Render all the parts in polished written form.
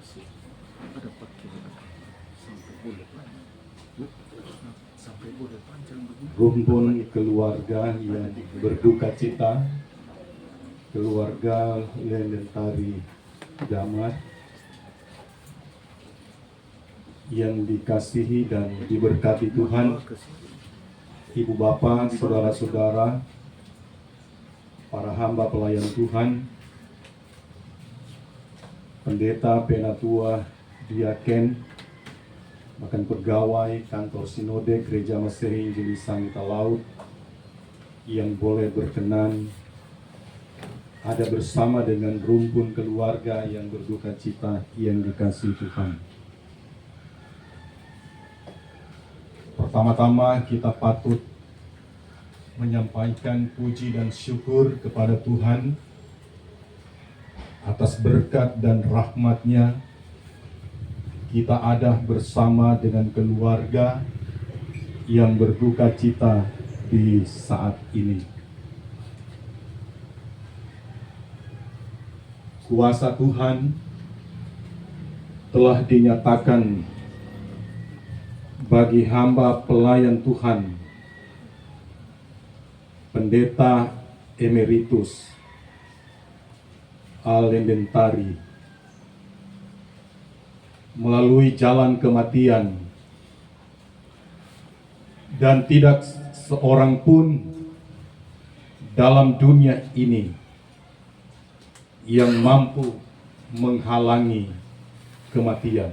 kasih ada pakai sampai boleh sampai boleh panjang begini. Rumpun keluarga yang berduka cita, keluarga Lelentari Damar yang dikasihi dan diberkati Tuhan, Ibu Bapak, saudara-saudara, para hamba pelayan Tuhan, pendeta, penatua, diaken, bahkan pegawai kantor sinode Gereja Masehi Injilis Sangita Laut yang boleh berkenan ada bersama dengan rumpun keluarga yang berduka cita yang dikasihi Tuhan. Pertama-tama kita patut menyampaikan puji dan syukur kepada Tuhan atas berkat dan rahmat-Nya. Kita ada bersama dengan keluarga yang berduka cita di saat ini. Kuasa Tuhan telah dinyatakan bagi hamba pelayan Tuhan, Pendeta Emeritus Al-Lendentari, melalui jalan kematian, dan tidak seorang pun dalam dunia ini yang mampu menghalangi kematian.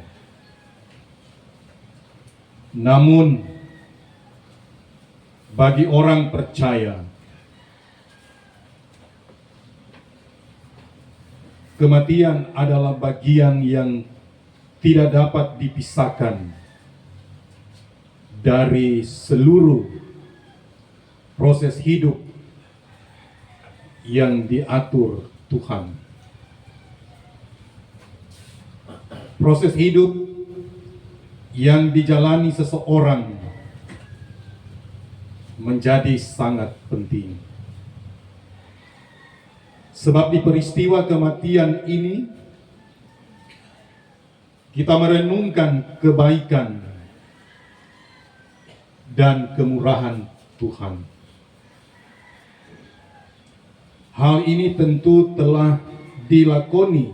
Namun bagi orang percaya, kematian adalah bagian yang tidak dapat dipisahkan dari seluruh proses hidup yang diatur Tuhan. Proses hidup yang dijalani seseorang menjadi sangat penting. Sebab di peristiwa kematian ini kita merenungkan kebaikan dan kemurahan Tuhan. Hal ini tentu telah dilakoni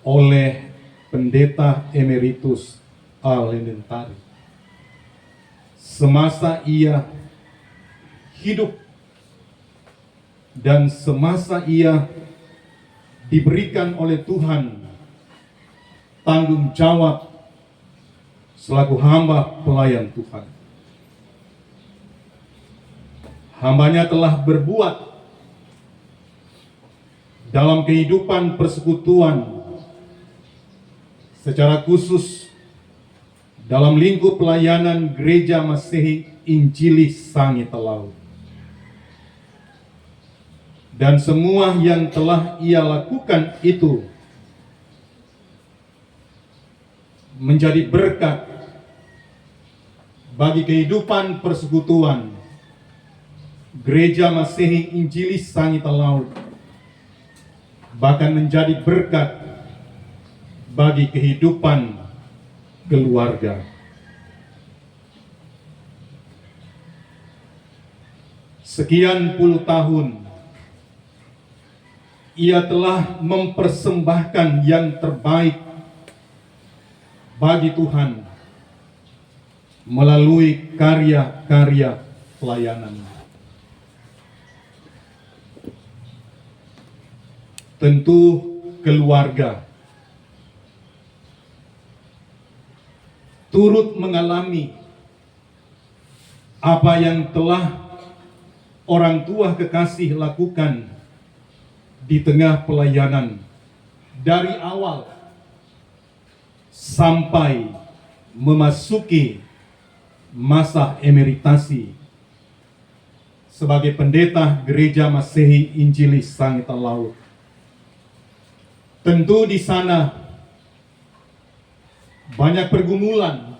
oleh Pendeta Emeritus Al-Lendentari semasa ia hidup dan semasa ia diberikan oleh Tuhan tanggung jawab selaku hamba pelayan Tuhan. Hambanya telah berbuat dalam kehidupan persekutuan, secara khusus dalam lingkup pelayanan Gereja Masehi Injilis Sangita Laut. Dan semua yang telah ia lakukan itu menjadi berkat bagi kehidupan persekutuan Gereja Masehi Injilis Sangita Laut, bahkan menjadi berkat bagi kehidupan keluarga. Sekian puluh tahun ia telah mempersembahkan yang terbaik bagi Tuhan melalui karya-karya pelayanan. Tentu keluarga turut mengalami apa yang telah orang tua kekasih lakukan di tengah pelayanan dari awal sampai memasuki masa emeritasi sebagai pendeta Gereja Masehi Injilis Sangita Laut. Tentu di sana banyak pergumulan,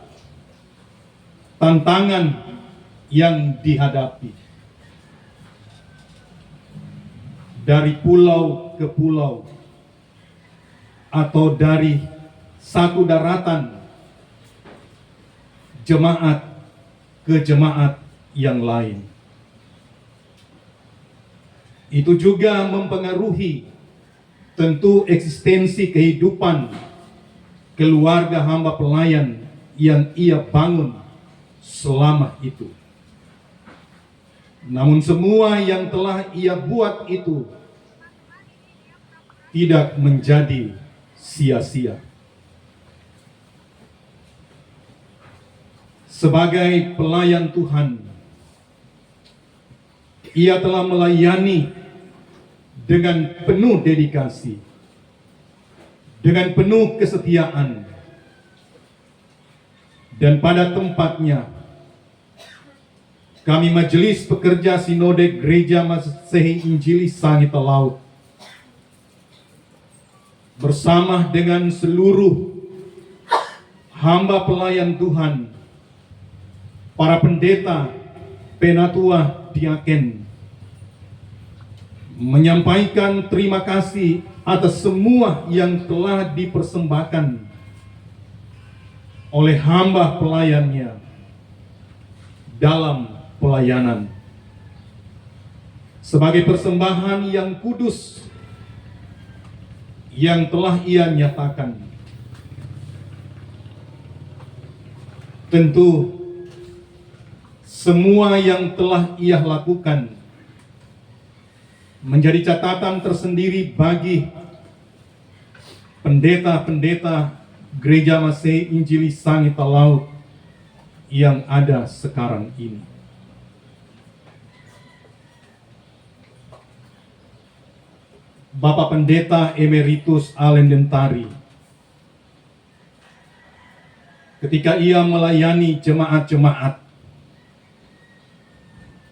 tantangan yang dihadapi. Dari pulau ke pulau, atau dari satu daratan jemaat ke jemaat yang lain. Itu juga mempengaruhi tentu eksistensi kehidupan keluarga hamba pelayan yang ia bangun selama itu. Namun semua yang telah ia buat itu tidak menjadi sia-sia. Sebagai pelayan Tuhan, ia telah melayani dengan penuh dedikasi, dengan penuh kesetiaan, dan pada tempatnya kami Majelis Pekerja Sinode Gereja Masehi Injilis Sangi Talaut bersama dengan seluruh hamba pelayan Tuhan, para pendeta, penatua, diaken, menyampaikan terima kasih atas semua yang telah dipersembahkan oleh hamba pelayannya dalam pelayanan sebagai persembahan yang kudus yang telah ia nyatakan. Tentu semua yang telah ia lakukan menjadi catatan tersendiri bagi pendeta-pendeta Gereja Masehi Injilis Sangi Talaut yang ada sekarang ini. Bapak Pendeta Emeritus Allen Dentari, ketika ia melayani jemaat-jemaat,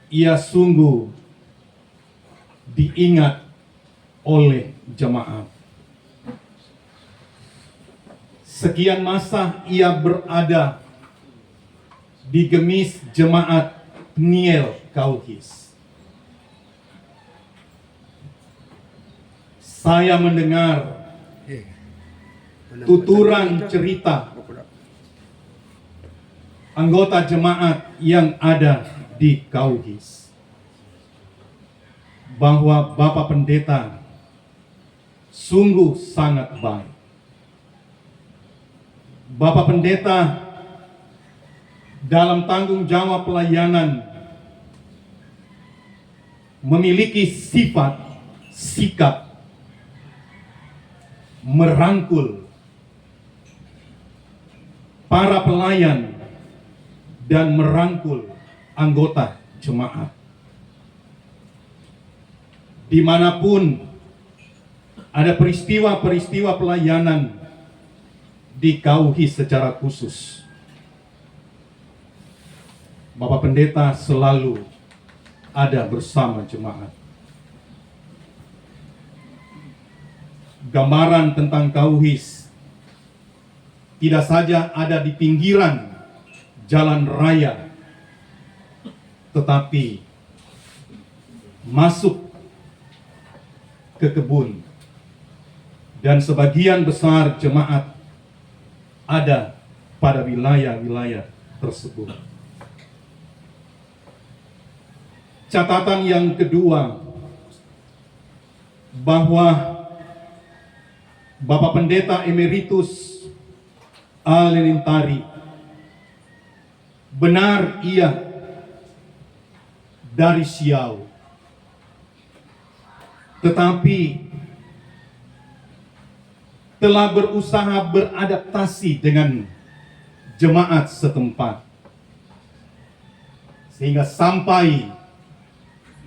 ia sungguh diingat oleh jemaat. Sekian masa ia berada di gemis jemaat Peniel Kauhis. Saya mendengar tuturan cerita anggota jemaat yang ada di Kauhis, bahwa Bapak Pendeta sungguh sangat baik. Bapak Pendeta dalam tanggung jawab pelayanan memiliki sifat, sikap merangkul para pelayan dan merangkul anggota jemaat. Dimanapun ada peristiwa-peristiwa pelayanan di Kauhis secara khusus, Bapak Pendeta selalu ada bersama jemaat. Gambaran tentang Kauhis tidak saja ada di pinggiran jalan raya, tetapi masuk ke kebun, dan sebagian besar jemaat ada pada wilayah-wilayah tersebut. Catatan yang kedua, bahwa Bapak Pendeta Emeritus Allen Dentari benar ia dari Siau, tetapi telah berusaha beradaptasi dengan jemaat setempat, sehingga sampai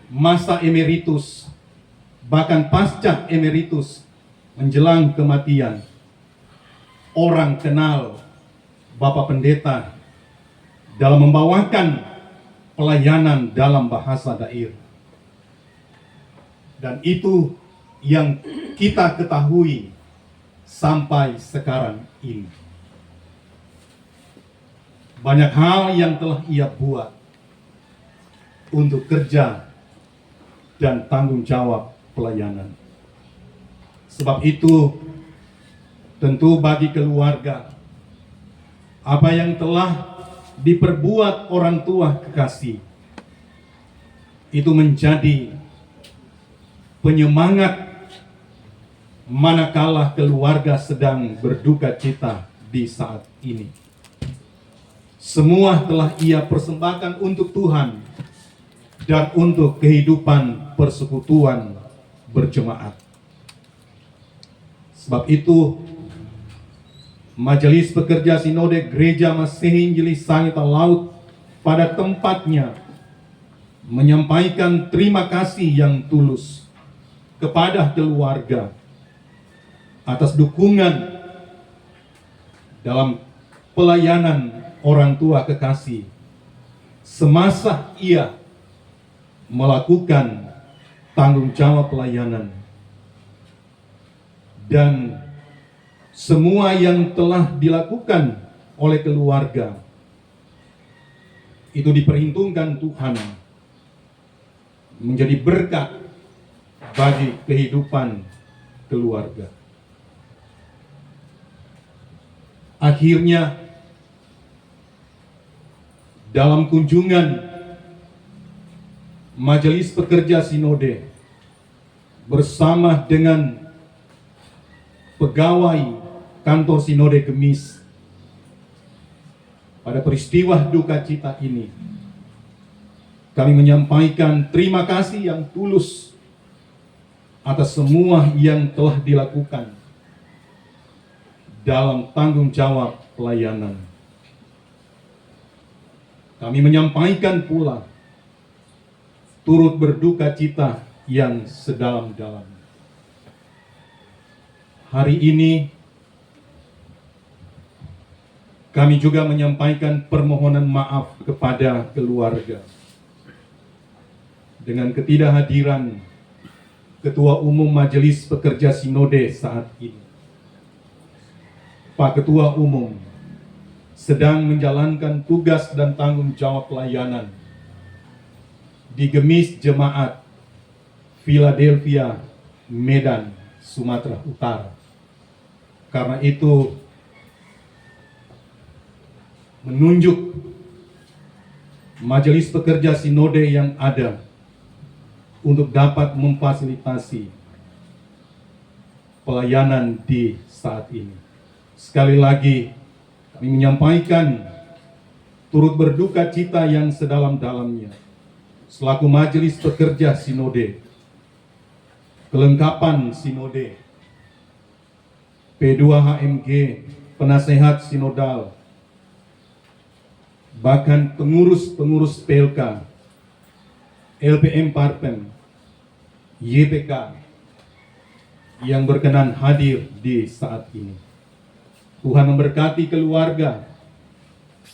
masa emeritus, bahkan pasca emeritus menjelang kematian, orang kenal Bapak Pendeta dalam membawakan pelayanan dalam bahasa daerah. Dan itu yang kita ketahui sampai sekarang ini. Banyak hal yang telah ia buat untuk kerja dan tanggung jawab pelayanan. Sebab itu Tentu bagi keluarga, apa yang telah diperbuat orang tua kekasih itu menjadi penyemangat manakala keluarga sedang berduka cita di saat ini. Semua telah ia persembahkan untuk Tuhan dan untuk kehidupan persekutuan berjemaat. Sebab itu, Majelis Pekerja Sinode Gereja Masehi Injili Sangita Laut pada tempatnya menyampaikan terima kasih yang tulus kepada keluarga atas dukungan dalam pelayanan orang tua kekasih semasa ia melakukan tanggung jawab pelayanan, dan semua yang telah dilakukan oleh keluarga itu diperhitungkan Tuhan menjadi berkat bagi kehidupan keluarga. Akhirnya, dalam kunjungan Majelis Pekerja Sinode bersama dengan pegawai kantor Sinode Gemis pada peristiwa duka cita ini, kami menyampaikan terima kasih yang tulus atas semua yang telah dilakukan dalam tanggung jawab pelayanan. Kami menyampaikan pula turut berduka cita yang sedalam-dalam. Hari ini kami juga menyampaikan permohonan maaf kepada keluarga dengan ketidakhadiran Ketua Umum Majelis Pekerja Sinode saat ini. Pak Ketua Umum sedang menjalankan tugas dan tanggung jawab pelayanan di Gemis Jemaat Philadelphia, Medan, Sumatera Utara. Karena itu, menunjuk Majelis Pekerja Sinode yang ada untuk dapat memfasilitasi pelayanan di saat ini. Sekali lagi, kami menyampaikan turut berduka cita yang sedalam-dalamnya selaku Majelis Pekerja Sinode, kelengkapan Sinode, P2HMG, penasehat sinodal, bahkan pengurus-pengurus PLK, LPM Parpen, YPK yang berkenan hadir di saat ini. Tuhan memberkati keluarga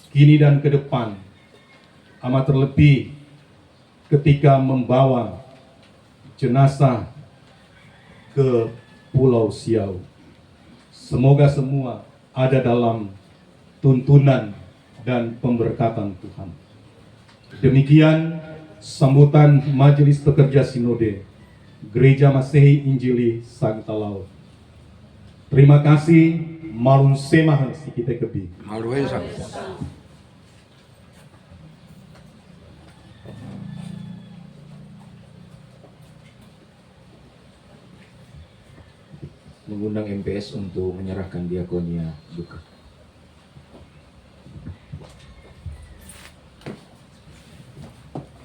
kini dan ke depan, amat terlebih ketika membawa jenazah ke Pulau Siau. Semoga semua ada dalam tuntunan dan pemberkatan Tuhan. Demikian sambutan Majelis Pekerja Sinode Gereja Masehi Injili Sangita Laut. Terima kasih. Malun semah si kita kebi. Maluin sa. Mengundang MPS untuk menyerahkan diakonia duka.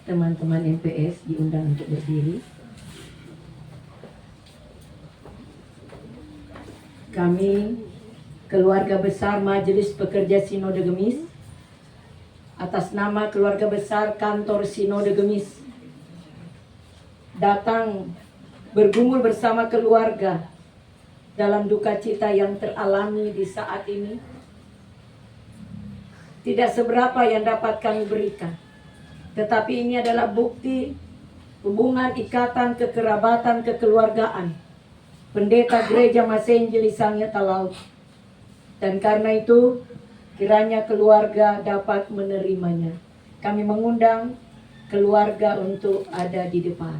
Teman-teman MPS diundang untuk berdiri. Kami, keluarga besar Majelis Pekerja Sinode Gemis, atas nama keluarga besar kantor Sinode Gemis, datang bergumul bersama keluarga dalam duka cita yang teralami di saat ini. Tidak seberapa yang dapat kami berikan, tetapi ini adalah bukti hubungan ikatan kekerabatan kekeluargaan Pendeta Gereja Masehi Injili Sangita Laut. Dan karena itu kiranya keluarga dapat menerimanya. Kami mengundang keluarga untuk ada di depan.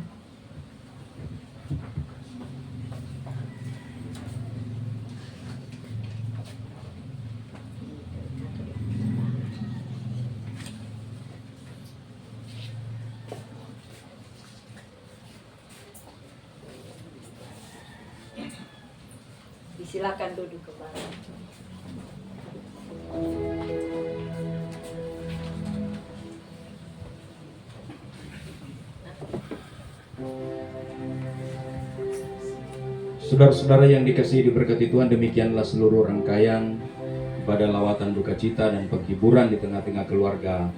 Silakan duduk kembali. Saudara-saudara yang dikasihi diberkati Tuhan, demikianlah seluruh rangkaian pada lawatan duka cita dan penghiburan di tengah-tengah keluarga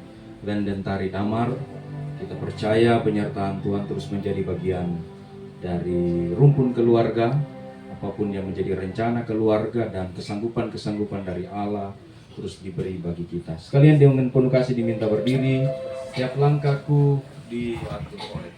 Renden Tari Damar. Kita percaya penyertaan Tuhan terus menjadi bagian dari rumpun keluarga. Apapun yang menjadi rencana keluarga dan kesanggupan-kesanggupan dari Allah terus diberi bagi kita. Sekalian dengan penuh kasih diminta berdiri. Tiap langkahku diatur oleh Tuhan.